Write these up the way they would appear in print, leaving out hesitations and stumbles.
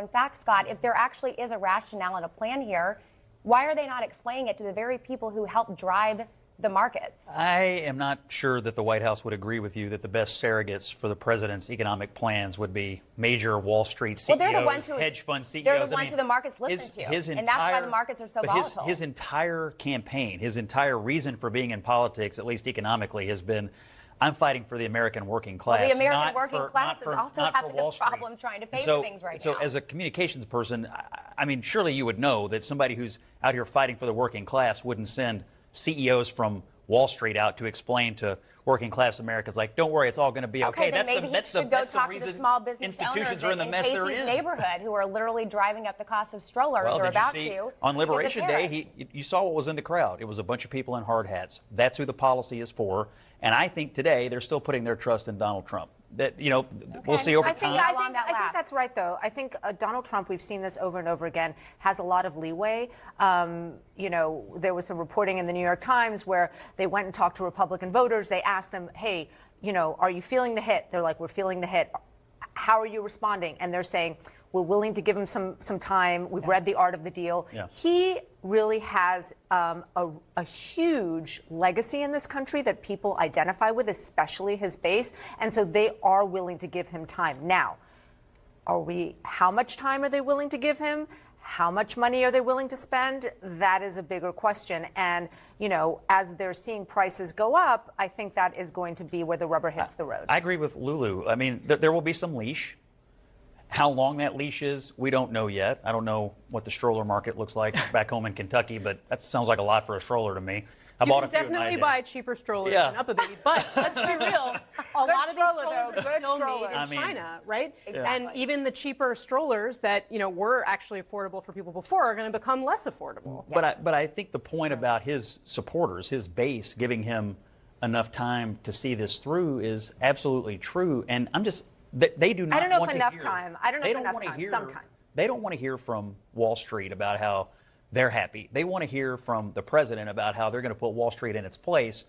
in fact, Scott, if there actually is a rationale and a plan here, why are they not explaining it to the very people who help drive the markets? I am not sure that the White House would agree with you that the best surrogates for the president's economic plans would be major Wall Street CEOs, they're the ones who, hedge fund CEOs. They're the ones who the markets listen to, and that's why the markets are so volatile. His entire campaign, his entire reason for being in politics, at least economically, has been, I'm fighting for the American working class. Well, the American working class is also having a problem trying to pay for things right now. So as a communications person, I mean, surely you would know that somebody who's out here fighting for the working class wouldn't send CEOs from Wall Street out to explain to working class Americans, like, don't worry, it's all going to be okay. Then maybe he should go talk to the small business owners in Casey's neighborhood who are literally driving up the cost of strollers, or about to. On Liberation Day, you saw what was in the crowd. It was a bunch of people in hard hats. That's who the policy is for. And I think today they're still putting their trust in Donald Trump. That, you know, we'll see over time. I think that's right, though. I think Donald Trump, we've seen this over and over again, has a lot of leeway. You know, there was some reporting in the New York Times where they went and talked to Republican voters. They asked them, hey, you know, are you feeling the hit? They're like, we're feeling the hit. How are you responding? And they're saying, we're willing to give him some time. We've read The Art of the Deal. Yeah. He really has a huge legacy in this country that people identify with, especially his base. And so they are willing to give him time. Now, how much time are they willing to give him? How much money are they willing to spend? That is a bigger question. And, you know, as they're seeing prices go up, I think that is going to be where the rubber hits the road. I agree with Lulu. I mean, there will be some leash. How long that leash is, we don't know yet. I don't know what the stroller market looks like back home in Kentucky, but that sounds like a lot for a stroller to me. You can definitely buy cheaper strollers than Up a Baby, but let's be real. A lot of these strollers are still made in China, right? Exactly. And even the cheaper strollers that, you know, were actually affordable for people before are going to become less affordable. But I think the point about his supporters, his base, giving him enough time to see this through is absolutely true. And I'm just... They do not. I don't know if enough time. I don't know if enough time. Sometime. They don't want to hear from Wall Street about how they're happy. They want to hear from the president about how they're going to put Wall Street in its place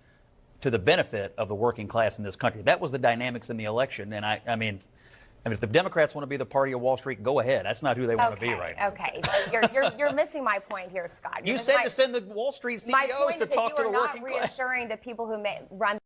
to the benefit of the working class in this country. That was the dynamics in the election. And I mean, if the Democrats want to be the party of Wall Street, go ahead. That's not who they want to be right now. Okay, so you're missing my point here, Scott. You said to send the Wall Street CEOs to talk to the working class. My point is that you are not reassuring the people who run